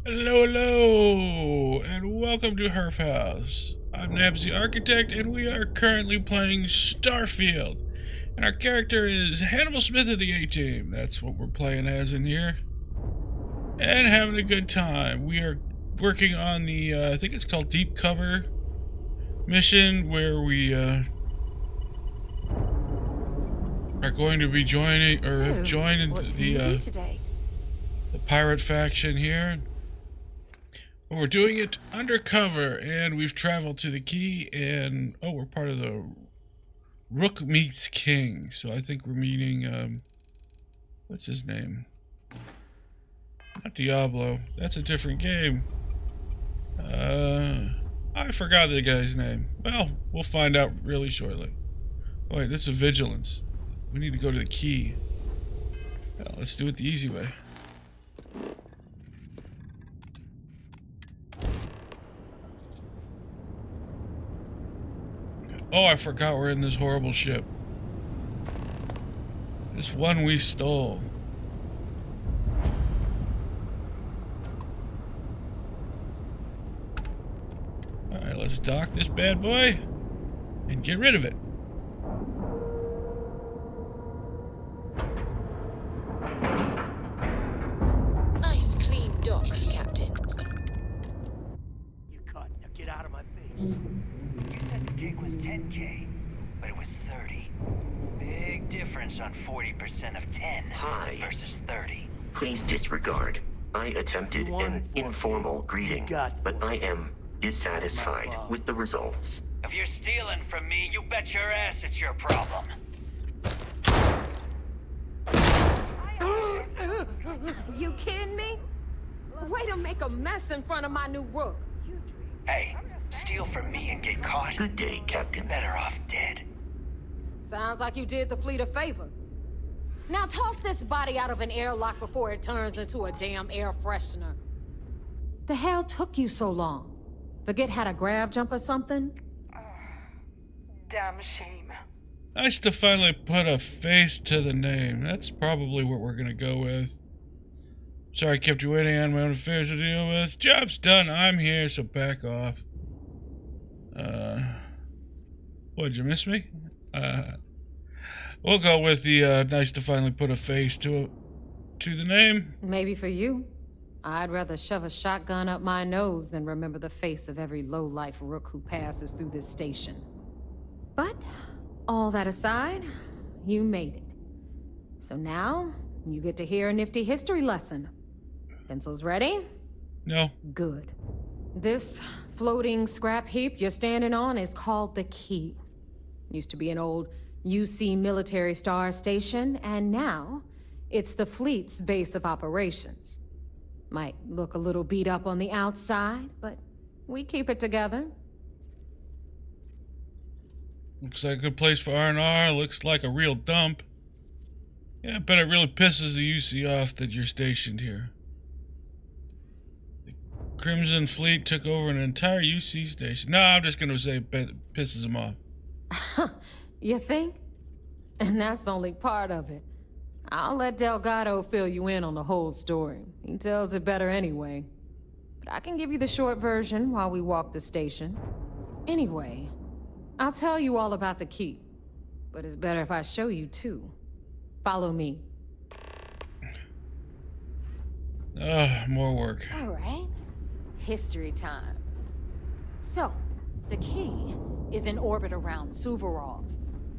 Hello, hello, and welcome to Herf House. I'm Nabs the Architect, and we are currently playing Starfield. And our character is Hannibal Smith of the A-Team. That's what we're playing as in here. And having a good time. We are working on the, I think it's called Deep Cover mission, where we are going to be joining, or have joined the pirate faction here. We're doing it undercover, and we've traveled to the key, and we're part of the Rook meets King. So I think we're meeting what's his name? Not Diablo. That's a different game. I forgot the guy's name. Well, we'll find out really shortly. Oh, wait, this is Vigilance. We need to go to the key. Well, let's do it the easy way. Oh, I forgot we're in this horrible ship. This one we stole. Alright, let's dock this bad boy and get rid of it. Nice clean dock, Captain. You cut. Now get out of my face. You said the dig was 10K, but it was 30. Big difference on 40% of 10 Hi. versus 30. Please disregard. I attempted an informal greeting, but I am dissatisfied with the results. If you're stealing from me, you bet your ass it's your problem. You kidding me? Way to make a mess in front of my new Rook. Hey, steal from me and get caught. Good day, Captain. Better off dead. Sounds like you did the fleet a favor. Now toss this body out of an airlock before it turns into a damn air freshener. The hell took you so long? Forget how to grav jump or something? Damn shame. Nice to finally put a face to the name. That's probably what we're gonna go with. Sorry I kept you waiting on my own affairs to deal with. Job's done. I'm here, so back off. What, did you miss me? We'll go with the nice to finally put a face to the name. Maybe for you. I'd rather shove a shotgun up my nose than remember the face of every low-life Rook who passes through this station. But, all that aside, you made it. So now, you get to hear a nifty history lesson. Pencils ready? No. Good. This floating scrap heap you're standing on is called the Key. Used to be an old UC military star station, and now it's the fleet's base of operations. Might look a little beat up on the outside, but we keep it together. Looks like a good place for R&R. Looks like a real dump. Yeah, I bet it really pisses the UC off that you're stationed here. The Crimson Fleet took over an entire UC station. No, I'm just gonna say it pisses them off. You think? And that's only part of it. I'll let Delgado fill you in on the whole story. He tells it better anyway. But I can give you the short version while we walk the station. Anyway, I'll tell you all about the Key. But it's better if I show you too. Follow me. More work. All right. History time. So, the Key is in orbit around Suvorov.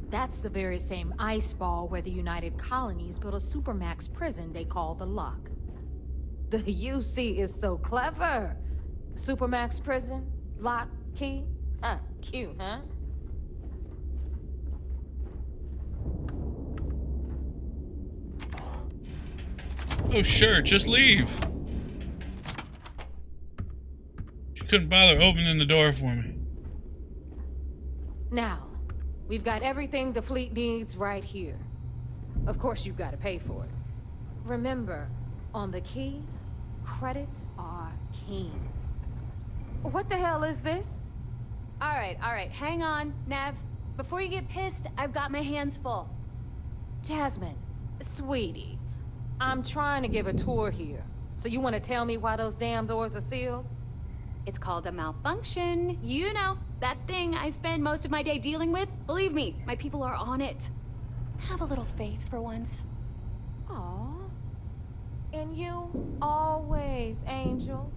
That's the very same ice ball where the United Colonies built a supermax prison they call the Lock. The UC is so clever. Supermax prison, lock, key. Cute, huh? Oh, sure, just leave. She couldn't bother opening the door for me. Now, we've got everything the fleet needs right here. Of course, you've got to pay for it. Remember, on the Key, credits are king. What the hell is this? All right, hang on, Nav. Before you get pissed, I've got my hands full. Jasmine, sweetie, I'm trying to give a tour here. So you want to tell me why those damn doors are sealed? It's called a malfunction. You know, that thing I spend most of my day dealing with. Believe me, my people are on it. Have a little faith for once. Aw. And you always, Angel.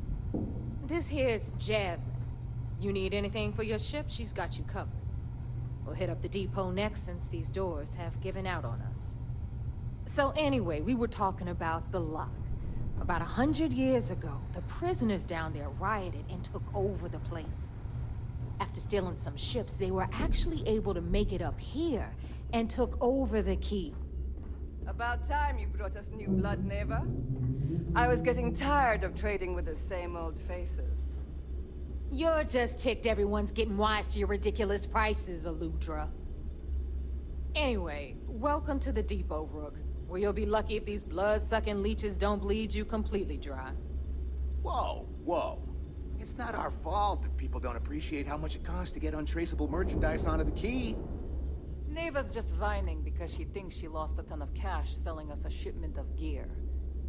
This here's Jasmine. You need anything for your ship, she's got you covered. We'll hit up the depot next since these doors have given out on us. So anyway, we were talking about the lock. About 100 years ago, the prisoners down there rioted and took over the place. After stealing some ships, they were actually able to make it up here and took over the key. About time you brought us new blood, Neva. I was getting tired of trading with the same old faces. You're just ticked everyone's getting wise to your ridiculous prices, Aludra. Anyway, welcome to the depot, Rook, where you'll be lucky if these blood-sucking leeches don't bleed you completely dry. Whoa, whoa. It's not our fault that people don't appreciate how much it costs to get untraceable merchandise onto the key. Neva's just whining because she thinks she lost a ton of cash selling us a shipment of gear.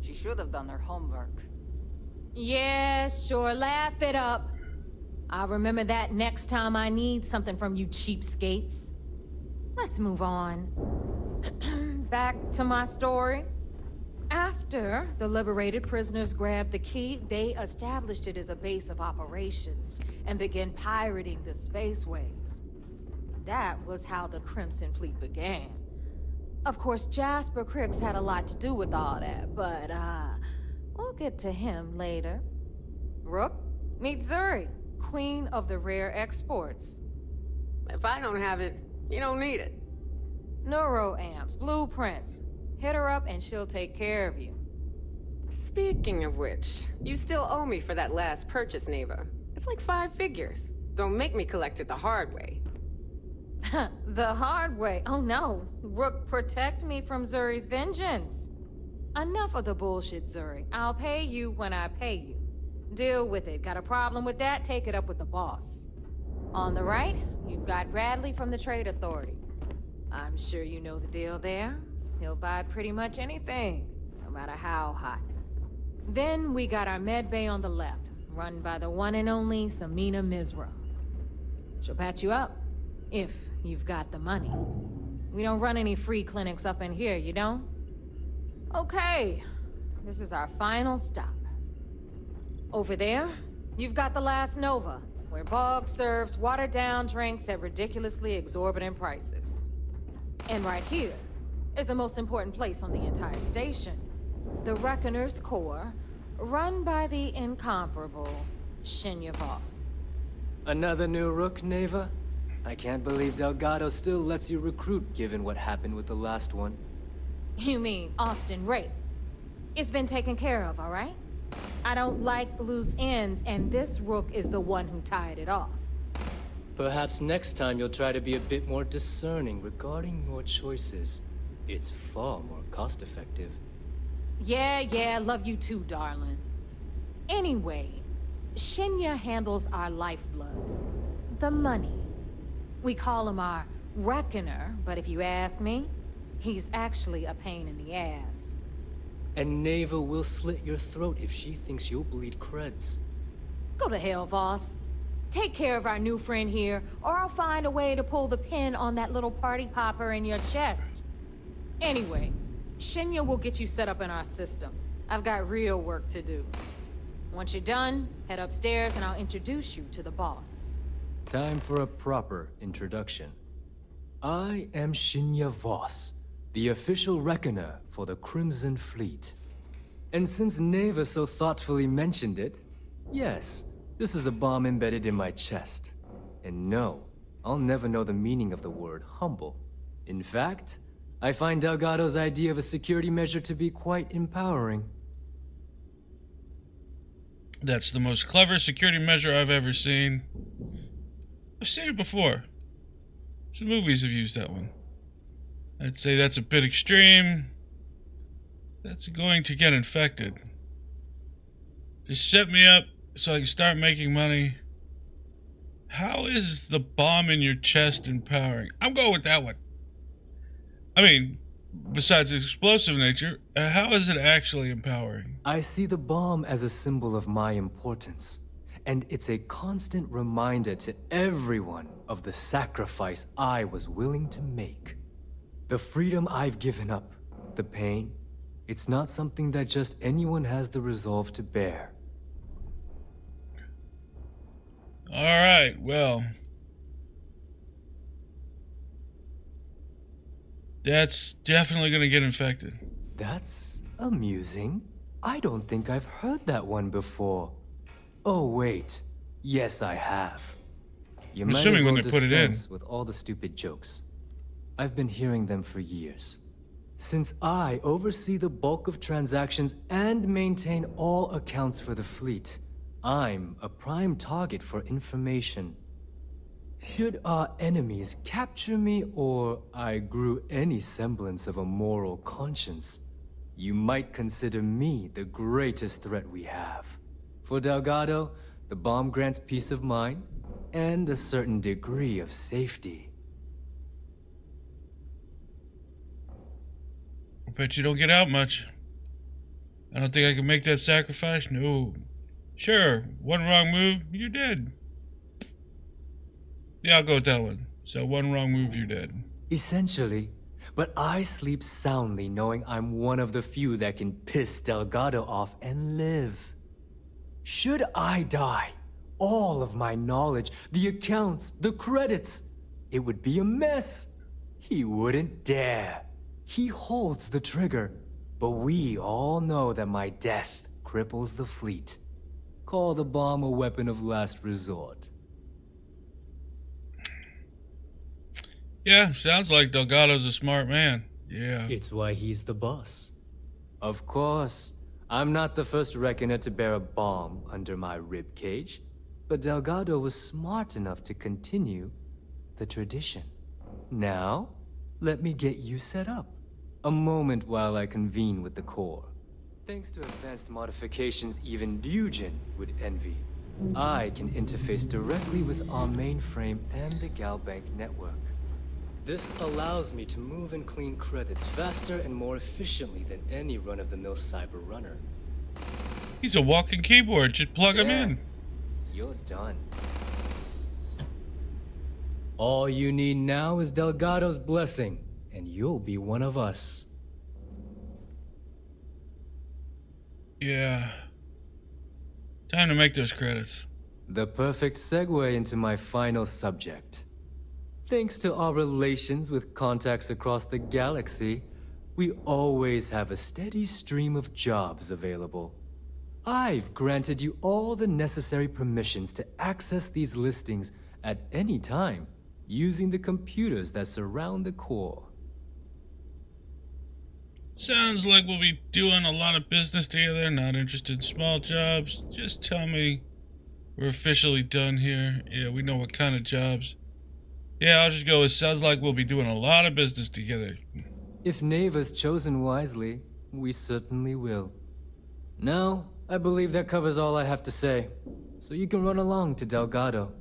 She should have done her homework. Yeah, sure, laugh it up. I'll remember that next time I need something from you cheapskates. Let's move on. Back to my story. After the liberated prisoners grabbed the key, they established it as a base of operations and began pirating the spaceways. That was how the Crimson Fleet began. Of course, Jasper Cricks had a lot to do with all that, but, we'll get to him later. Rook, meet Zuri, Queen of the Rare Exports. If I don't have it, you don't need it. Neuroamps, blueprints. Hit her up and she'll take care of you. Speaking of which, you still owe me for that last purchase, Neva. It's like 5 figures. Don't make me collect it the hard way. The hard way? Oh no. Rook, protect me from Zuri's vengeance. Enough of the bullshit, Zuri. I'll pay you when I pay you. Deal with it. Got a problem with that? Take it up with the boss. On the right, you've got Bradley from the Trade Authority. I'm sure you know the deal there. He'll buy pretty much anything, no matter how hot. Then we got our med bay on the left, run by the one and only Samina Mizra. She'll patch you up, if you've got the money. We don't run any free clinics up in here, you don't? Okay, this is our final stop. Over there, you've got the Last Nova, where Bog serves watered-down drinks at ridiculously exorbitant prices. And right here is the most important place on the entire station, the Reckoner's Core, run by the incomparable Shinya Voss. Another new Rook, Neva? I can't believe Delgado still lets you recruit, given what happened with the last one. You mean Austin Rape? It's been taken care of, all right? I don't like loose ends, and this Rook is the one who tied it off. Perhaps next time you'll try to be a bit more discerning regarding your choices. It's far more cost-effective. Yeah, love you too, darling. Anyway, Shinya handles our lifeblood. The money. We call him our Reckoner, but if you ask me, he's actually a pain in the ass. And Neva will slit your throat if she thinks you'll bleed creds. Go to hell, boss. Take care of our new friend here, or I'll find a way to pull the pin on that little party popper in your chest. Anyway, Shinya will get you set up in our system. I've got real work to do. Once you're done, head upstairs and I'll introduce you to the boss. Time for a proper introduction. I am Shinya Voss, the official reckoner for the Crimson Fleet. And since Neva so thoughtfully mentioned it, yes, this is a bomb embedded in my chest. And no, I'll never know the meaning of the word humble. In fact, I find Delgado's idea of a security measure to be quite empowering. That's the most clever security measure I've ever seen. I've seen it before. Some movies have used that one. I'd say that's a bit extreme. That's going to get infected. Just set me up so I can start making money. How is the bomb in your chest empowering? I'm going with that one. I mean, besides its explosive nature, how is it actually empowering? I see the bomb as a symbol of my importance, and it's a constant reminder to everyone of the sacrifice I was willing to make. The freedom I've given up, the pain, it's not something that just anyone has the resolve to bear. All right, well, that's definitely going to get infected. That's amusing. I don't think I've heard that one before. Oh, wait. Yes, I have. You I'm might assuming as well when they put it in. dispense with all the stupid jokes. I've been hearing them for years. Since I oversee the bulk of transactions and maintain all accounts for the fleet, I'm a prime target for information. Should our enemies capture me or I grew any semblance of a moral conscience, you might consider me the greatest threat we have. For Delgado, the bomb grants peace of mind and a certain degree of safety. I bet you don't get out much. I don't think I can make that sacrifice. No. Sure, one wrong move, you're dead. Yeah, I'll go with that one. So one wrong move, you're dead. Essentially, but I sleep soundly knowing I'm one of the few that can piss Delgado off and live. Should I die, all of my knowledge, the accounts, the credits, it would be a mess. He wouldn't dare. He holds the trigger, but we all know that my death cripples the fleet. Call the bomb a weapon of last resort. Yeah, sounds like Delgado's a smart man. Yeah. It's why he's the boss. Of course, I'm not the first reckoner to bear a bomb under my ribcage, but Delgado was smart enough to continue the tradition. Now, let me get you set up. A moment while I convene with the core. Thanks to advanced modifications even Eugen would envy, I can interface directly with our mainframe and the Galbank network. This allows me to move and clean credits faster and more efficiently than any run-of-the-mill cyber runner. He's a walking keyboard. Just plug him in. You're done. All you need now is Delgado's blessing, and you'll be one of us. Yeah. Time to make those credits. The perfect segue into my final subject. Thanks to our relations with contacts across the galaxy, we always have a steady stream of jobs available. I've granted you all the necessary permissions to access these listings at any time, using the computers that surround the core. Sounds like we'll be doing a lot of business together, not interested in small jobs. Just tell me we're officially done here. Yeah, we know what kind of jobs. Yeah, I'll just go with sounds like we'll be doing a lot of business together. If Neva's chosen wisely, we certainly will. Now, I believe that covers all I have to say, so you can run along to Delgado.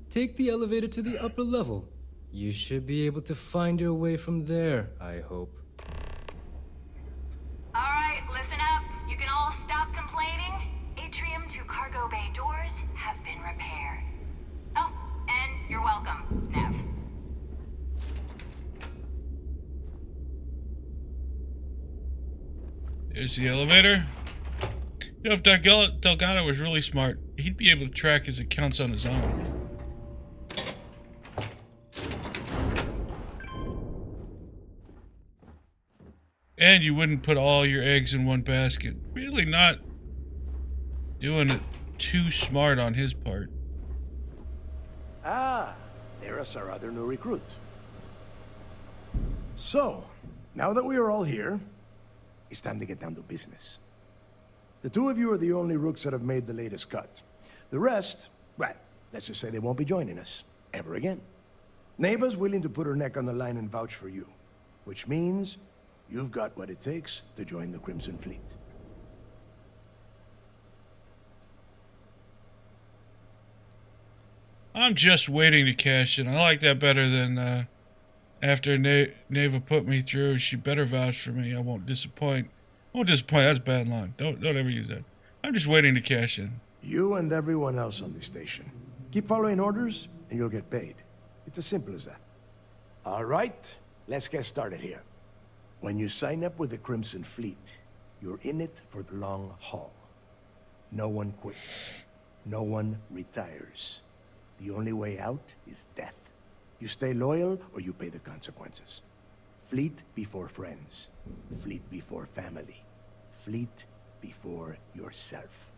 Take the elevator to the upper level. You should be able to find your way from there, I hope. Alright, listen up. You can all stop complaining. Atrium to cargo bay doors have been repaired. Oh, and you're welcome, Nav. There's the elevator. You know, if Delgado was really smart, he'd be able to track his accounts on his own. And you wouldn't put all your eggs in one basket. Really not doing it too smart on his part. Ah, there's our other new recruit. So, now that we are all here, it's time to get down to business. The two of you are the only Rooks that have made the latest cut. The rest, well, let's just say they won't be joining us ever again. Neva's willing to put her neck on the line and vouch for you, which means you've got what it takes to join the Crimson Fleet. I'm just waiting to cash in. I like that better than after Neva put me through. She better vouch for me. I won't disappoint. That's a bad line. Don't ever use that. I'm just waiting to cash in. You and everyone else on the station. Keep following orders, and you'll get paid. It's as simple as that. All right, let's get started here. When you sign up with the Crimson Fleet, you're in it for the long haul. No one quits. No one retires. The only way out is death. You stay loyal, or you pay the consequences. Fleet before friends. Fleet before family. Fleet before yourself.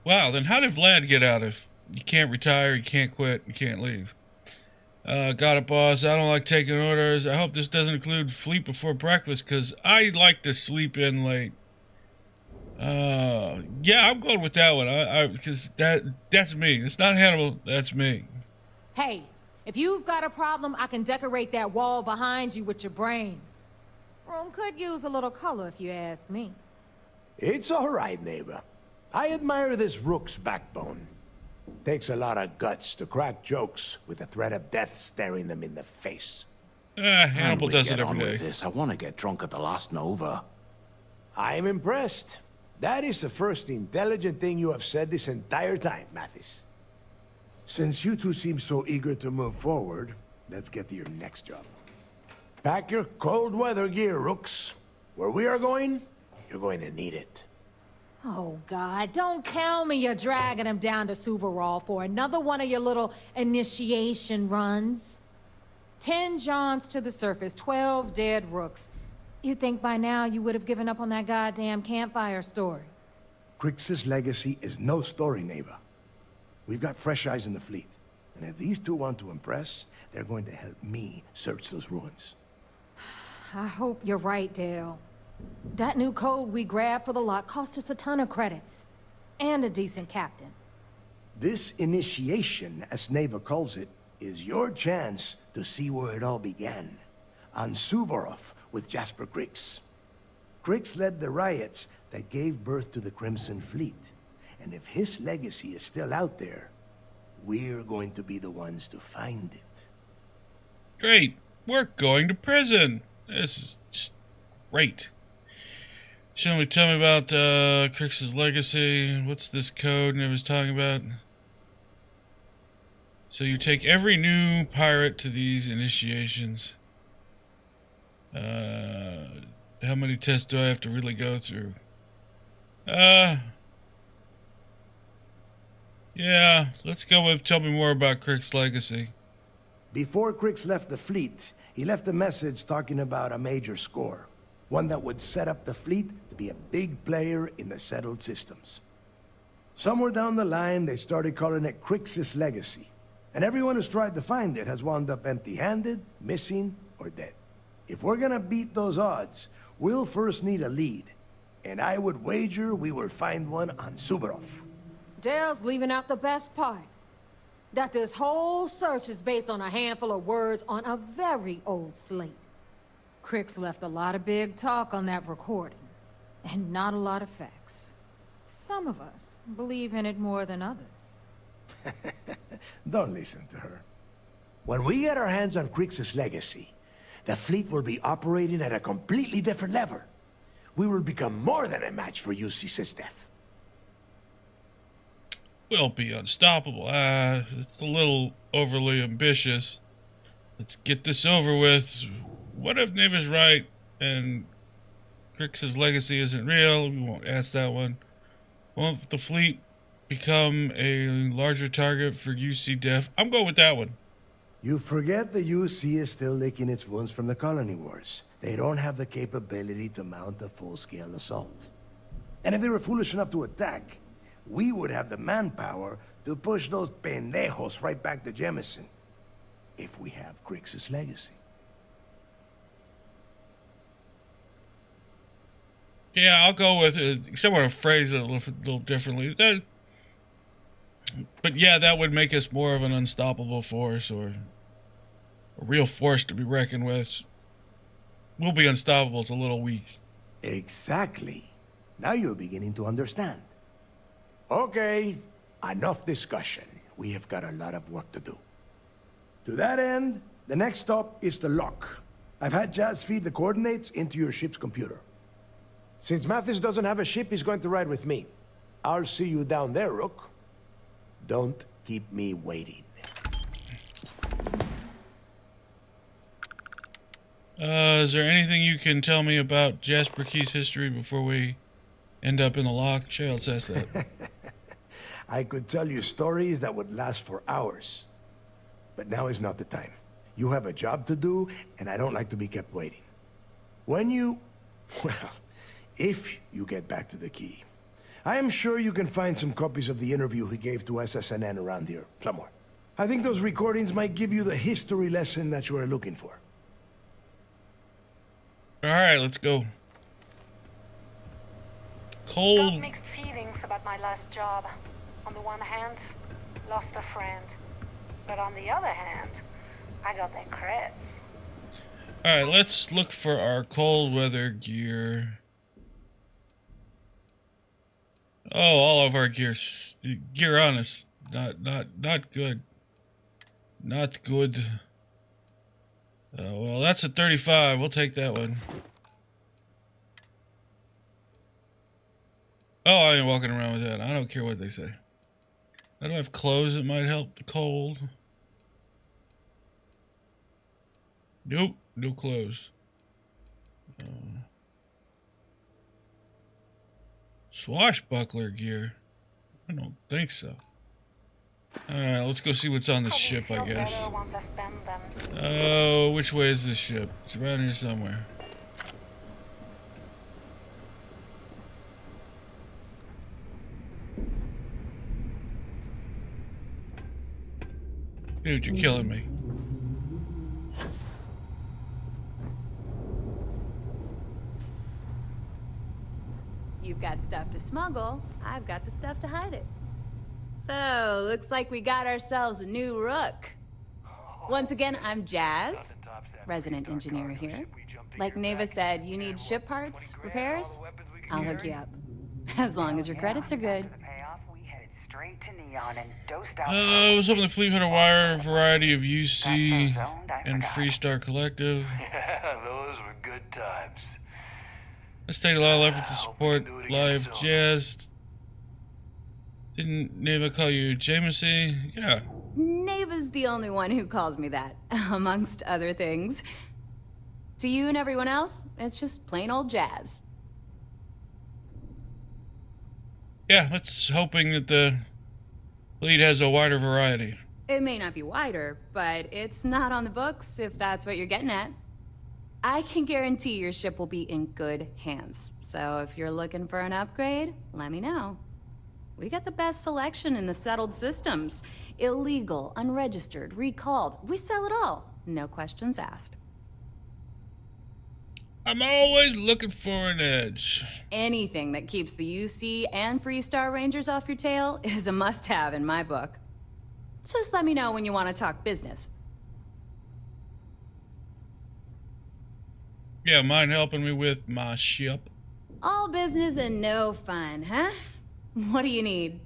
Wow, then how did Vlad get out if you can't retire, you can't quit, you can't leave? Got it, boss. I don't like taking orders. I hope this doesn't include fleet before breakfast, because I like to sleep in late. Yeah, I'm going with that one. Because that's me. It's not Hannibal, that's me. Hey, if you've got a problem, I can decorate that wall behind you with your brains. Room could use a little color if you ask me. It's all right, neighbor. I admire this Rook's backbone. Takes a lot of guts to crack jokes with the threat of death staring them in the face. Hannibal does it every day. I want to get drunk at the last Nova. I'm impressed. That is the first intelligent thing you have said this entire time, Mathis. Since you two seem so eager to move forward, let's get to your next job. Pack your cold weather gear, Rooks. Where we are going, you're going to need it. Oh, God, don't tell me you're dragging him down to Suvorov for another one of your little initiation runs. 10 Johns to the surface, 12 dead Rooks. You'd think by now you would have given up on that goddamn campfire story. Crix's legacy is no story, neighbor. We've got fresh eyes in the fleet. And if these two want to impress, they're going to help me search those ruins. I hope you're right, Dale. That new code we grabbed for the lot cost us a ton of credits. And a decent captain. This initiation, as Neva calls it, is your chance to see where it all began. On Suvorov with Jasper Crix. Crix led the riots that gave birth to the Crimson Fleet. And if his legacy is still out there, we're going to be the ones to find it. Great. We're going to prison. This is just great. Shouldn't we tell me about Crix's legacy? What's this code Nev was talking about? So you take every new pirate to these initiations. How many tests do I have to really go through? Yeah, let's go with tell me more about Crix's legacy. Before Crix left the fleet, he left a message talking about a major score. One that would set up the fleet to be a big player in the settled systems. Somewhere down the line, they started calling it Crix's legacy. And everyone who's tried to find it has wound up empty-handed, missing, or dead. If we're gonna beat those odds, we'll first need a lead. And I would wager we will find one on Suvorov. Dale's leaving out the best part. That this whole search is based on a handful of words on a very old slate. Crix left a lot of big talk on that recording, and not a lot of facts. Some of us believe in it more than others. Don't listen to her. When we get our hands on Crix's legacy, the fleet will be operating at a completely different level. We will become more than a match for UC Systef. We'll be unstoppable. It's a little overly ambitious. Let's get this over with. What if Neva's right and Crix's legacy isn't real? We won't ask that one. Won't the fleet become a larger target for UC Def? I'm going with that one. You forget the UC is still licking its wounds from the colony wars. They don't have the capability to mount a full-scale assault. And if they were foolish enough to attack, we would have the manpower to push those pendejos right back to Jemison. If we have Crix's legacy. Yeah, I'll go with it, except I want to phrase it a little differently. But yeah, that would make us more of an unstoppable force, or a real force to be reckoned with. We'll be unstoppable. It's a little weak. Exactly. Now you're beginning to understand. Okay, enough discussion. We have got a lot of work to do. To that end, the next stop is the lock. I've had Jazz feed the coordinates into your ship's computer. Since Mathis doesn't have a ship, he's going to ride with me. I'll see you down there, Rook. Don't keep me waiting. Is there anything you can tell me about Jasper Key's history before we end up in the lock? Sure, let's ask that. I could tell you stories that would last for hours. But now is not the time. You have a job to do, and I don't like to be kept waiting. When you... well, if you get back to the key, I am sure you can find some copies of the interview he gave to SSNN around here, somewhere. I think those recordings might give you the history lesson that you are looking for. Alright, let's go. Cold. Got mixed feelings about my last job. On the one hand, lost a friend. But on the other hand, I got their creds. Alright, let's look for our cold weather gear. Oh, all of our gear on us. Not good. Not good. Well, that's a 35. We'll take that one. Oh, I ain't walking around with that. I don't care what they say. I don't have clothes that might help the cold. Nope, no clothes. Swashbuckler gear? I don't think so. Alright, let's go see what's on the ship, I guess. Oh, which way is this ship? It's around here somewhere. Dude, you're killing me. You've got stuff to smuggle. I've got the stuff to hide it. So, looks like we got ourselves a new Rook. Once again, I'm Jazz, resident engineer here. Like Neva said, you need ship parts, repairs? I'll hook you up. As long as your credits are good. I was hoping the fleet had a wide variety of UC and Freestar Collective. Yeah, those were good times. I stayed a lot of effort to support live jazz. Didn't Neva call you Jameson? Yeah. Neva's the only one who calls me that, amongst other things. To you and everyone else, it's just plain old Jazz. Yeah, let's hoping that the fleet has a wider variety. It may not be wider, but it's not on the books, if that's what you're getting at. I can guarantee your ship will be in good hands. So if you're looking for an upgrade, let me know. We got the best selection in the settled systems. Illegal, unregistered, recalled. We sell it all. No questions asked. I'm always looking for an edge. Anything that keeps the UC and Freestar Rangers off your tail is a must-have in my book. Just let me know when you want to talk business. Yeah, mind helping me with my ship? All business and no fun, huh? What do you need?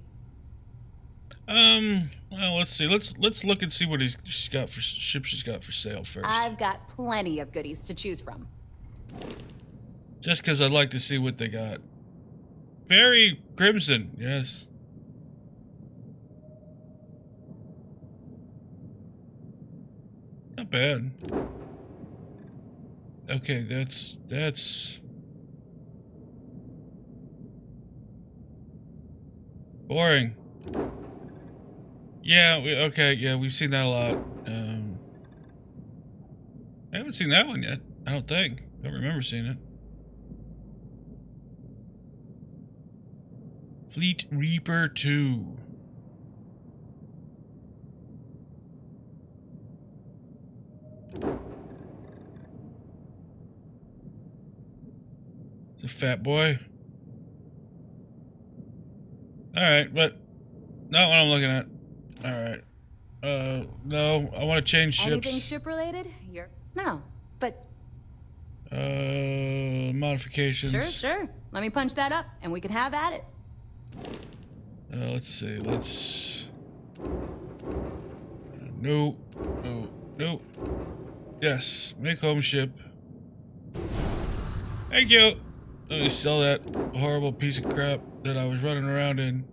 Well, let's see. Let's look and see what she's got for ship she's got for sale first. I've got plenty of goodies to choose from. Just because I'd like to see what they got. Very crimson, yes. Not bad. Okay, that's boring. Yeah, we've seen that a lot. I haven't seen that one yet. I don't think. I don't remember seeing it. Fleet Reaper 2. It's a fat boy. Alright, but not what I'm looking at. Alright. No, I want to change ships. Anything ship related? No, but... Modifications. Sure. Let me punch that up, and we can have at it. No. No. No. Yes. Make home ship. Thank you. Let me sell that horrible piece of crap that I was running around in.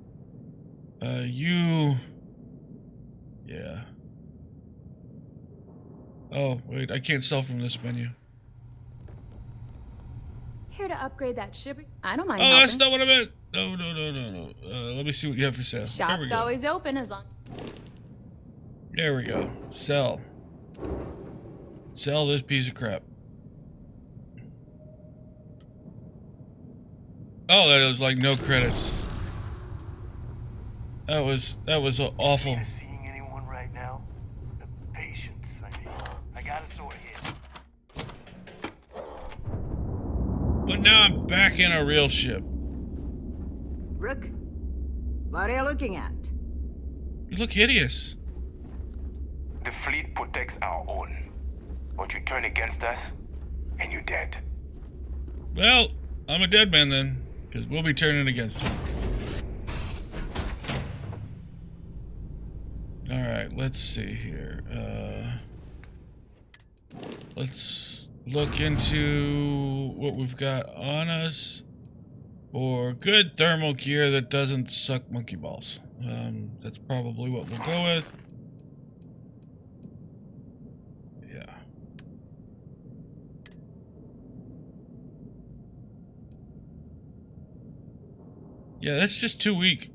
Yeah. Oh, wait. I can't sell from this menu. Here to upgrade that ship. I don't mind. Oh, helping. that's not what I meant. No. Let me see what you have for sale. Shop's always open as long. There we go. Sell. Sell this piece of crap. Oh, that was like no credits. That was awful. Seeing anyone right now? The patience, I got a sword here. But now I'm back in a real ship. Rook, what are you looking at? You look hideous. The fleet protects our own. But you turn against us, and you're dead. Well, I'm a dead man then, because we'll be turning against him. Alright, let's see here. Let's look into what we've got on us. Or good thermal gear that doesn't suck monkey balls. That's probably what we'll go with. Yeah. Yeah, that's just too weak.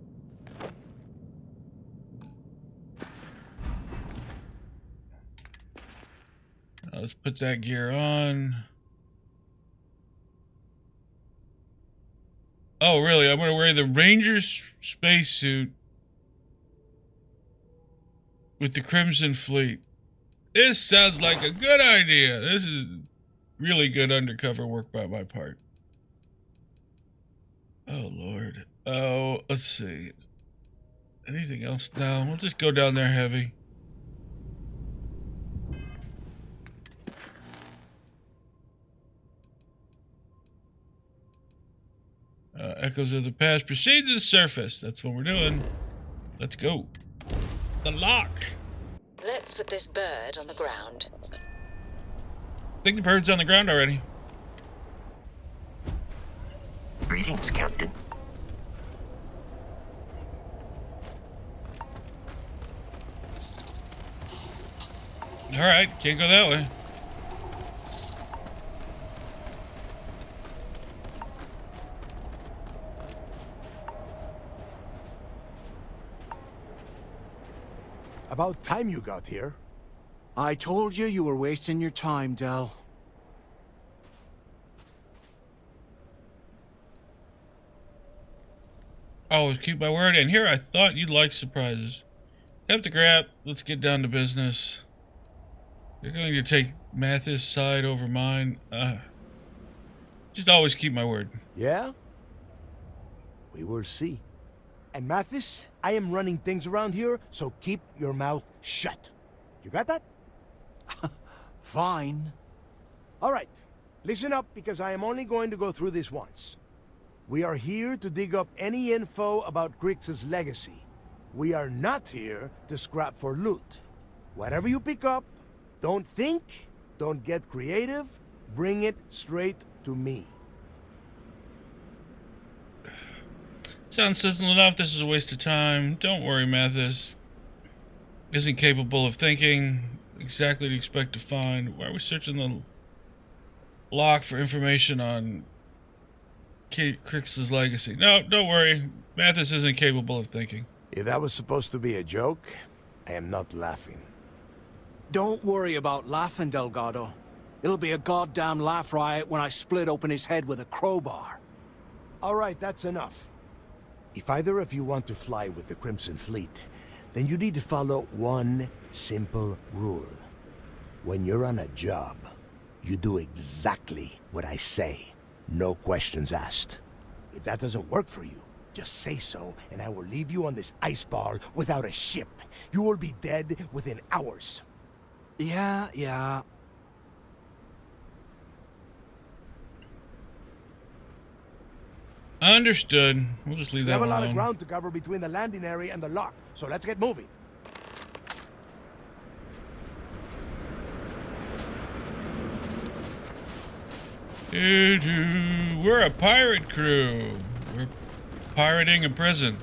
Let's put that gear on. Oh, really? I'm going to wear the Ranger's spacesuit with the Crimson Fleet. This sounds like a good idea. This is really good undercover work by my part. Oh, Lord. Oh, let's see. Anything else? No, we'll just go down there heavy. Echoes of the past. Proceed to the surface. That's what we're doing. Let's go. The lock. Let's put this bird on the ground. I think the bird's on the ground already. Greetings, Captain. Alright, can't go that way. About time you got here. I told you you were wasting your time, Del. Oh, keep my word. And here I thought you'd like surprises. Captain Grap, let's get down to business. You're going to take Mathis' side over mine. Just always keep my word. Yeah? We will see. And Mathis, I am running things around here, so keep your mouth shut. You got that? Fine. All right. Listen up, because I am only going to go through this once. We are here to dig up any info about Grix's legacy. We are not here to scrap for loot. Whatever you pick up, don't think, don't get creative, bring it straight to me. Sounds simple enough. This is a waste of time. Don't worry, Mathis. Isn't capable of thinking exactly what you expect to find. Why are we searching the lock for information on Grix's legacy? No, don't worry. Mathis isn't capable of thinking. If that was supposed to be a joke, I am not laughing. Don't worry about laughing, Delgado. It'll be a goddamn laugh riot when I split open his head with a crowbar. All right, that's enough. If either of you want to fly with the Crimson Fleet, then you need to follow one simple rule. When you're on a job, you do exactly what I say. No questions asked. If that doesn't work for you, just say so, and I will leave you on this ice ball without a ship. You will be dead within hours. Yeah. Understood. We'll just leave that We one have a lot alone. of ground to cover between the landing area and the lock, so let's get moving. We're a pirate crew. We're pirating a prison.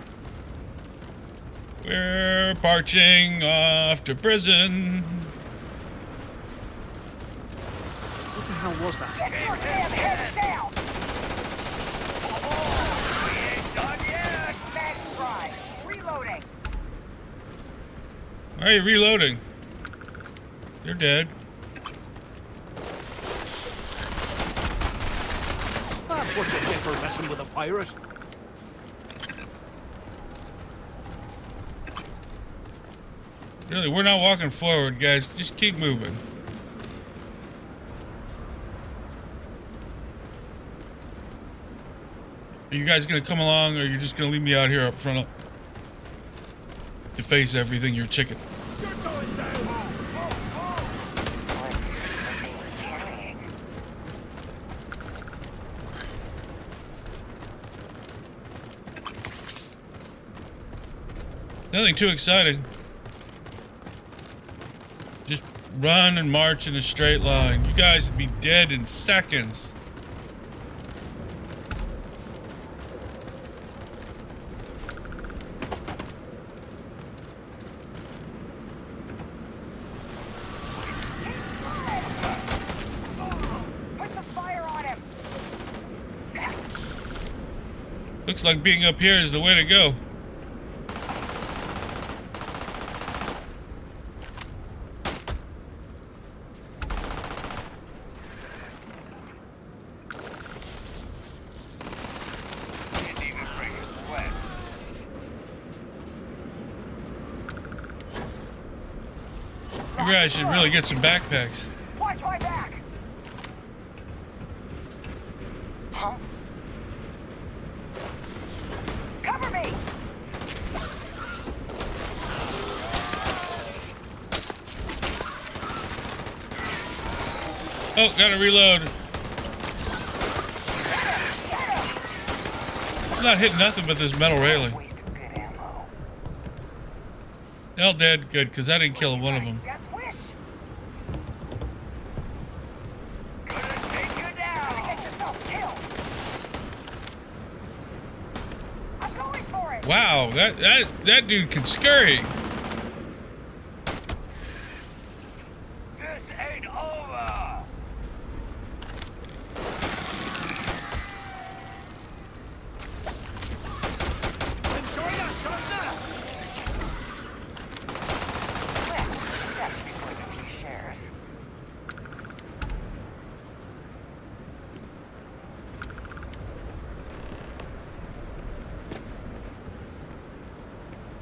We're marching off to prison. What the hell was that? Get your damn head down! We ain't done yet! That's right. Reloading. Why are you reloading? They're dead. That's what you get for messing with a pirate. Really, we're not walking forward, guys. Just keep moving. Are you guys gonna come along, or are you just gonna leave me out here up front to face everything? You're chicken. Nothing too exciting. Just run and march in a straight line. You guys would be dead in seconds. Put the fire on him. Looks like being up here is the way to go. You guys should really get some backpacks. Watch my back. Huh? Cover me. Oh, gotta reload. It's not hitting nothing but this metal railing. They're all dead. Good, because I didn't kill one of them. Wow, that dude can scurry. This ain't over!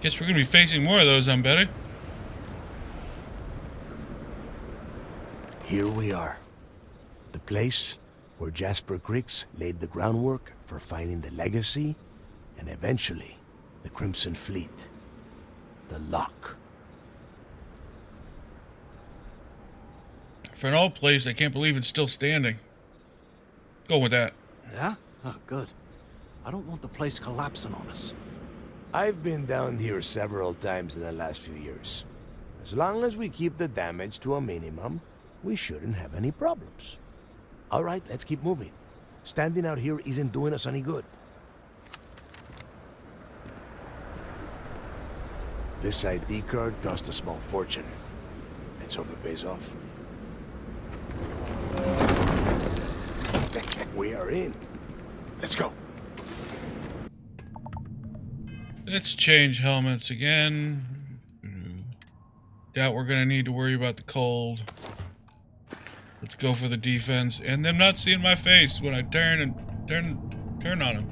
Guess we're gonna be facing more of those, I'm betting. Here we are. The place where Jasper Griggs laid the groundwork for finding the legacy and eventually the Crimson Fleet. The Lock. For an old place, I can't believe it's still standing. Go with that. Yeah? Oh, good. I don't want the place collapsing on us. I've been down here several times in the last few years. As long as we keep the damage to a minimum, we shouldn't have any problems. All right, let's keep moving. Standing out here isn't doing us any good. This ID card cost a small fortune. Let's hope it pays off. We are in. Let's go. Let's change helmets again. Doubt we're gonna need to worry about the cold. Let's go for the defense and them not seeing my face when I turn on them.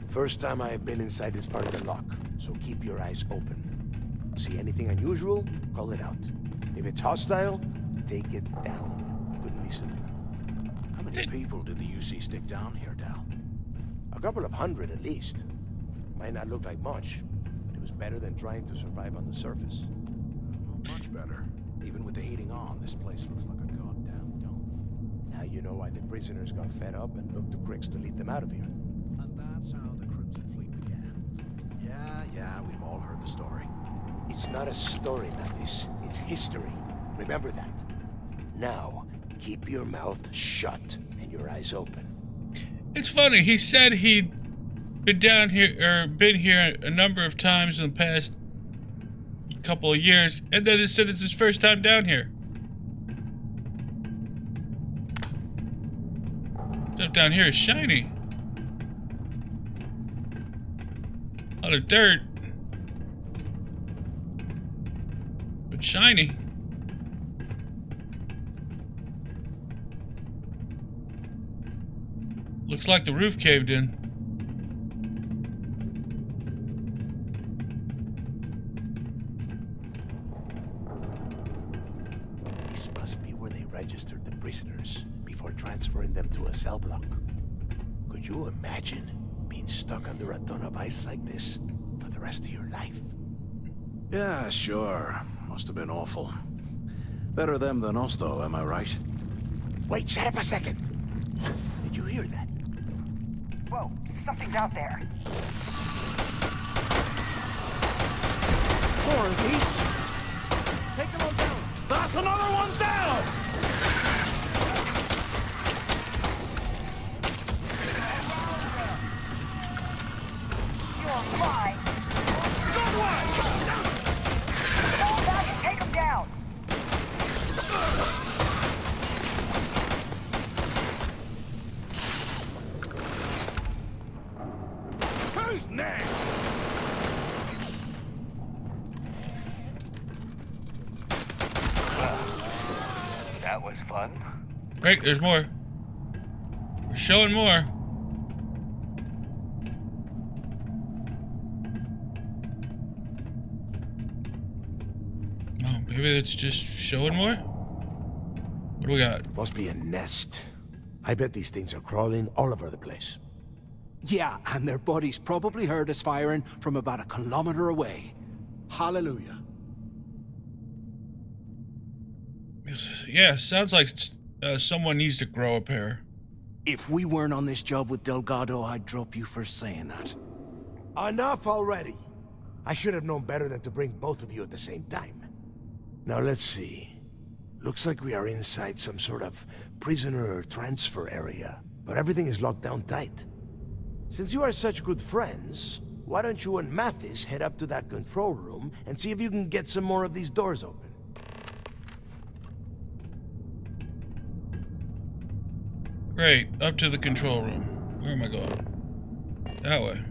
First time I have been inside this part of the lock, so keep your eyes open. See anything unusual, call it out. If it's hostile, take it down. Couldn't be simpler. How many people did the UC stick down here, Dal? A couple of hundred at least. Might not look like much, but it was better than trying to survive on the surface. Much better. Even with the heating on, this place looks like a goddamn dome. Now you know why the prisoners got fed up and looked to Griggs to lead them out of here. And that's how the Crimson Fleet began. Yeah, we've all heard the story. It's not a story, Mathis. It's history. Remember that. Now, Keep your mouth shut and your eyes open. It's funny, he said he'd been here a number of times in the past couple of years, and then it said it's his first time down here. Stuff down here is shiny. A lot of dirt. But shiny. Looks like the roof caved in. This must be where they registered the prisoners before transferring them to a cell block. Could you imagine being stuck under a ton of ice like this for the rest of your life? Yeah, sure. Must have been awful. Better them than us, though, am I right? Wait, shut up a second. Did you hear that? Whoa, something's out there. More of these? Take them all down. That's another one down! You're fine. Good one! Fall back and take them down. Who's next? That was fun. Right, there's more. We're showing more. Oh, maybe it's just showing more? What do we got? Must be a nest. I bet these things are crawling all over the place. Yeah, and their buddies probably heard us firing from about 1 kilometer away. Hallelujah. Yeah, sounds like someone needs to grow a pair. If we weren't on this job with Delgado, I'd drop you for saying that. Enough already. I should have known better than to bring both of you at the same time. Now let's see. Looks like we are inside some sort of prisoner transfer area, but everything is locked down tight. Since you are such good friends, why don't you and Mathis head up to that control room and see if you can get some more of these doors open? Great, up to the control room. Where am I going? That way.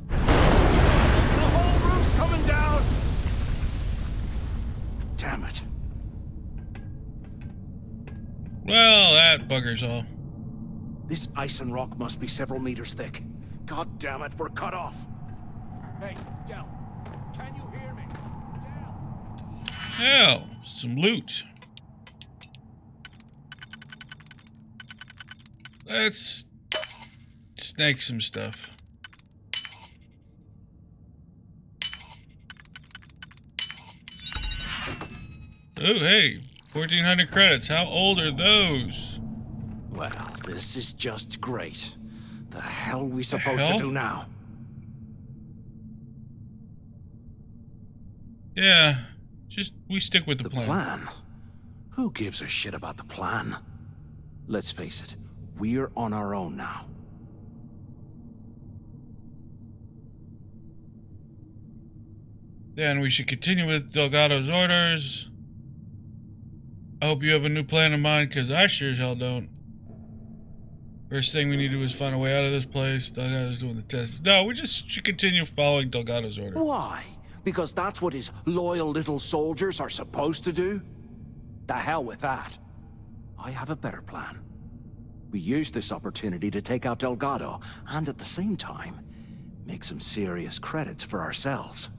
The whole roof's coming down! Damn it. Well, that buggers all. This ice and rock must be several meters thick. God damn it, we're cut off. Hey, Del, can you hear me? Del! Hell, some loot. Let's snake some stuff. Oh, hey, 1,400 credits. How old are those? Well, this is just great. The hell are we supposed to do now? Yeah, just we stick with the plan. Plan? Who gives a shit about the plan? Let's face it, we're on our own now. Then we should continue with Delgado's orders. I hope you have a new plan in mind, because I sure as hell don't. First thing we need to do is find a way out of this place. Delgado's doing the tests. No, we just should continue following Delgado's order. Why? Because that's what his loyal little soldiers are supposed to do? The hell with that. I have a better plan. We use this opportunity to take out Delgado, and at the same time, make some serious credits for ourselves.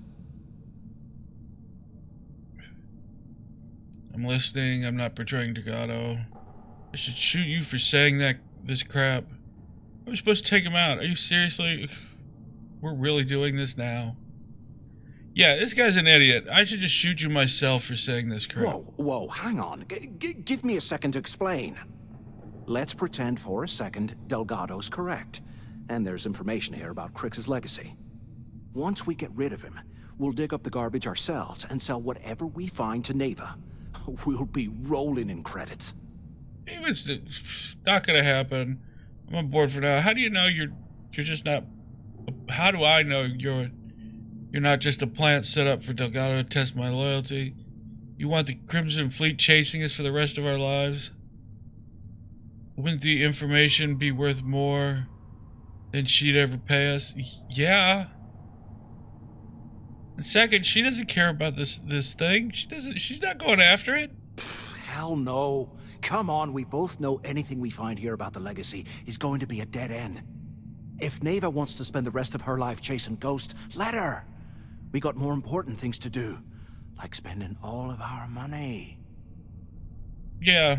I'm listening. I'm not betraying Delgado. I should shoot you for saying this crap. I was supposed to take him out. Are you seriously? We're really doing this now? Yeah, this guy's an idiot. I should just shoot you myself for saying this crap. Whoa, hang on. Give me a second to explain. Let's pretend for a second Delgado's correct. And there's information here about Crix's legacy. Once we get rid of him, we'll dig up the garbage ourselves and sell whatever we find to Neva. We'll be rolling in credits. It's not gonna happen. I'm on board for now. How do you know you're just not? How do I know you're not just a plant set up for Delgado to test my loyalty? You want the Crimson Fleet chasing us for the rest of our lives? Wouldn't the information be worth more than she'd ever pay us? Yeah. And second, she doesn't care about this thing. She's not going after it. Hell no. Come on, we both know anything we find here about the legacy is going to be a dead end. If Neva wants to spend the rest of her life chasing ghosts, let her. We got more important things to do, like spending all of our money. Yeah,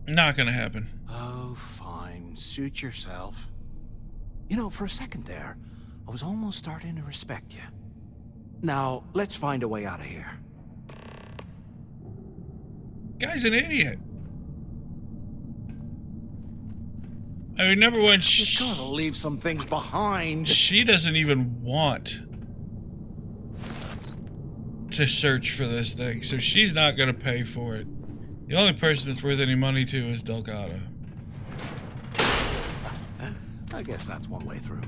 not gonna happen. Oh, fine. Suit yourself. You know, for a second there, I was almost starting to respect you. Now, let's find a way out of here. Guy's an idiot. I mean, number one, you gotta leave some things behind. She doesn't even want to search for this thing, so she's not gonna pay for it. The only person that's worth any money to is Delgado. I guess that's one way through.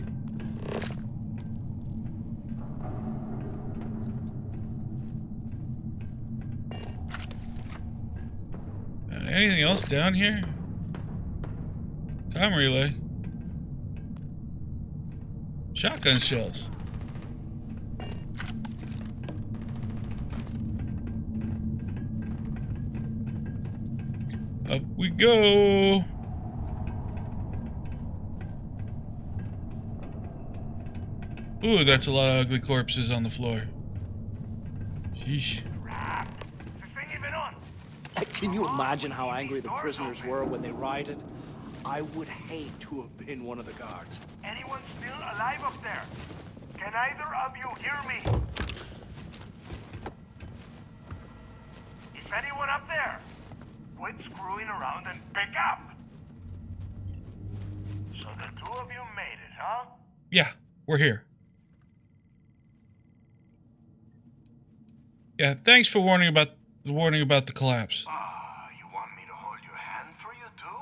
Anything else down here? Time relay. Shotgun shells. Up we go. Ooh, that's a lot of ugly corpses on the floor. Sheesh. Can you imagine how angry the prisoners were when they rioted? I would hate to have been one of the guards. Anyone still alive up there? Can either of you hear me? Is anyone up there? Quit screwing around and pick up. So the two of you made it, huh? Yeah, we're here. Yeah, thanks for warning about the collapse. You want me to hold your hand for you too?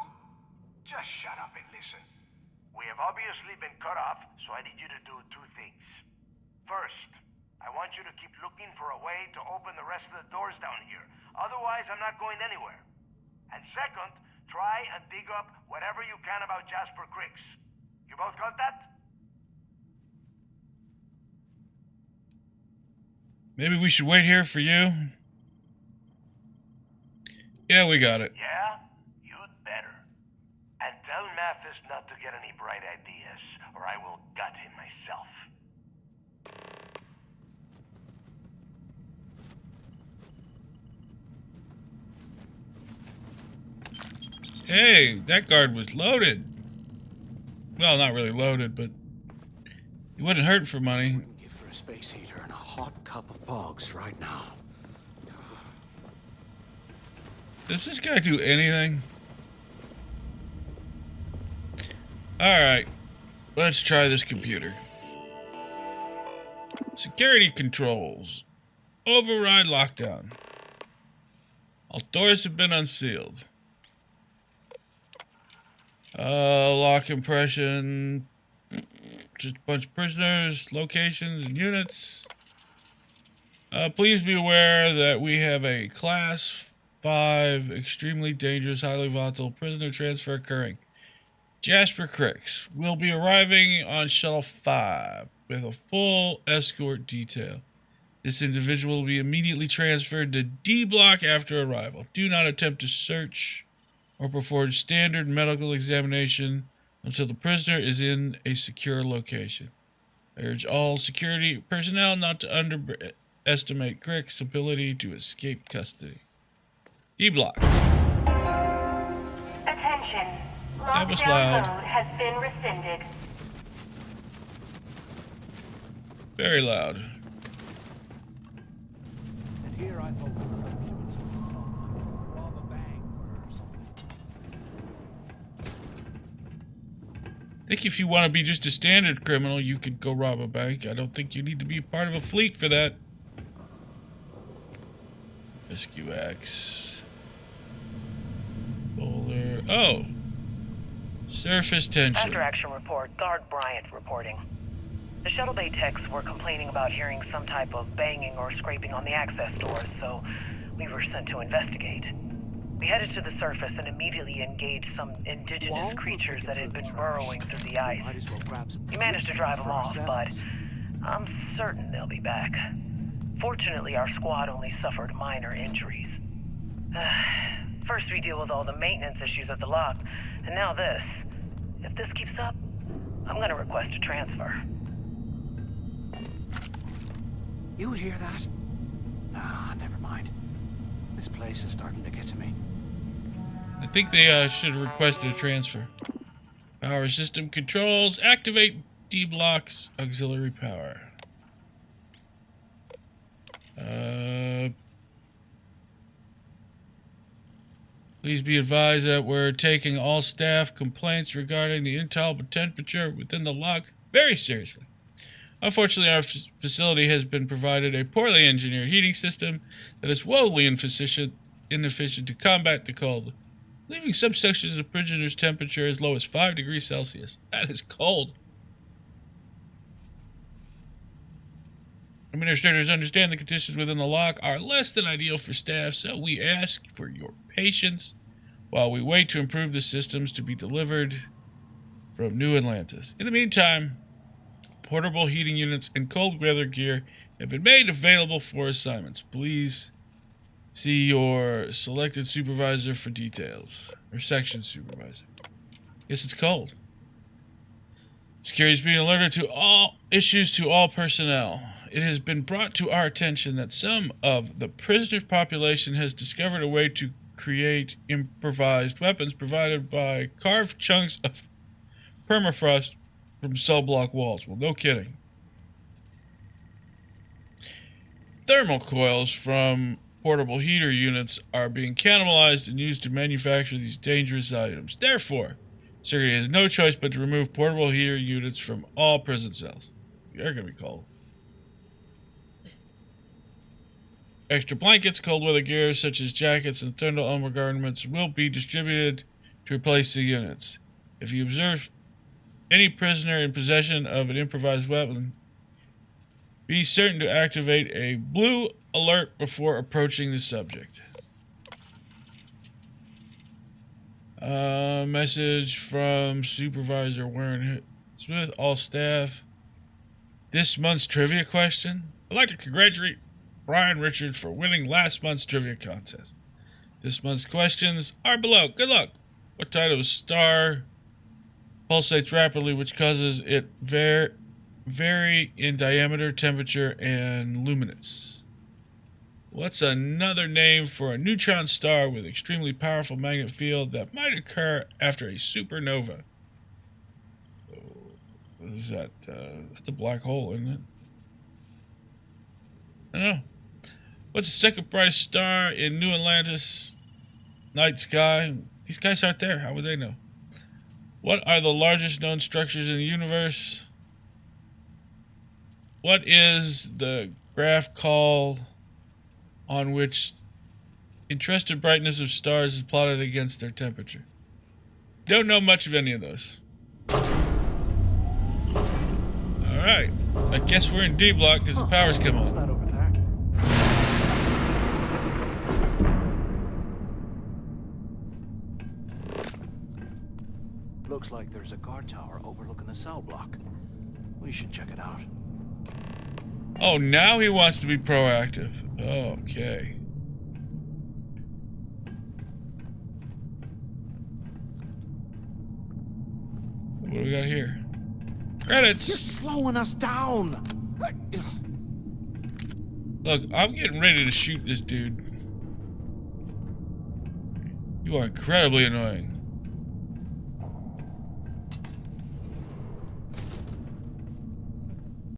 Just shut up and listen. We have obviously been cut off, so I need you to do two things. First, I want you to keep looking for a way to open the rest of the doors down here. Otherwise, I'm not going anywhere. And second, try and dig up whatever you can about Jasper Crix. You both got that? Maybe we should wait here for you. Yeah, we got it. Yeah? You'd better. And tell Mathis not to get any bright ideas, or I will gut him myself. Hey, that guard was loaded. Well, not really loaded, but he wouldn't hurt for money. Wouldn't give for a space heater and a hot cup of bogs right now. Does this guy do anything? Alright, let's try this computer. Security controls. Override lockdown. All doors have been unsealed. Lock impression. Just a bunch of prisoners, locations, and units. Please be aware that we have a Class 5 extremely dangerous, highly volatile prisoner transfer occurring. Jasper Crix will be arriving on Shuttle 5 with a full escort detail. This individual will be immediately transferred to D Block after arrival. Do not attempt to search or perform standard medical examination until the prisoner is in a secure location. I urge all security personnel not to underestimate Crix's ability to escape custody. D Block. Attention. That was Lockdown loud. mode has been rescinded. Very loud. And here I thought we were doing something fun, rob a bank or something. think if you want to be just a standard criminal, you could go rob a bank. I don't think you need to be part of a fleet for that. Rescue axe. Boulder. Oh! Surface tension. After action report, Guard Bryant reporting. The shuttle bay techs were complaining about hearing some type of banging or scraping on the access doors, so we were sent to investigate. We headed to the surface and immediately engaged some indigenous creatures that had been burrowing through the ice. We managed to drive them off, but I'm certain they'll be back. Fortunately, our squad only suffered minor injuries. First we deal with all the maintenance issues at the lock, and now this. If this keeps up, I'm gonna request a transfer. You hear that? Nah, never mind. This place is starting to get to me. I think they should have requested a transfer. Power system controls. Activate D-blocks auxiliary power. Please be advised that we're taking all staff complaints regarding the intolerable temperature within the lock very seriously. Unfortunately, our facility has been provided a poorly engineered heating system that is woefully inefficient to combat the cold, leaving some sections of prisoners' temperature as low as 5 degrees Celsius. That is cold. Administrators understand the conditions within the lock are less than ideal for staff, so we ask for your patience while we wait to improve the systems to be delivered from New Atlantis. In the meantime, portable heating units and cold weather gear have been made available for assignments. Please see your selected supervisor for details. Or section supervisor. Yes, it's cold. Security is being alerted to all issues to all personnel. It has been brought to our attention that some of the prisoner population has discovered a way to create improvised weapons provided by carved chunks of permafrost from cell block walls. Well, no kidding. Thermal coils from portable heater units are being cannibalized and used to manufacture these dangerous items. Therefore, security has no choice but to remove portable heater units from all prison cells. They're going to be cold. Extra blankets, cold weather gear, such as jackets and thermal undergarments, will be distributed to replace the units. If you observe any prisoner in possession of an improvised weapon, be certain to activate a blue alert before approaching the subject. Message from Supervisor Warren Smith, all staff. This month's trivia question. I'd like to congratulate Brian Richard for winning last month's trivia contest. This month's questions are below. Good luck. What type of star pulsates rapidly, which causes it vary in diameter, temperature, and luminance? What's another name for a neutron star with extremely powerful magnetic field that might occur after a supernova? What is that? That's a black hole, isn't it? I don't know. What's the second brightest star in New Atlantis night sky? These guys aren't there. How would they know? What are the largest known structures in the universe? What is the graph call on which interested brightness of stars is plotted against their temperature? Don't know much of any of those. Alright. I guess we're in D block because the power's come on. Looks like there's a guard tower overlooking the cell block. We should check it out. Oh, now he wants to be proactive. Okay. What do we got here? Credits! You're slowing us down! Look, I'm getting ready to shoot this dude. You are incredibly annoying.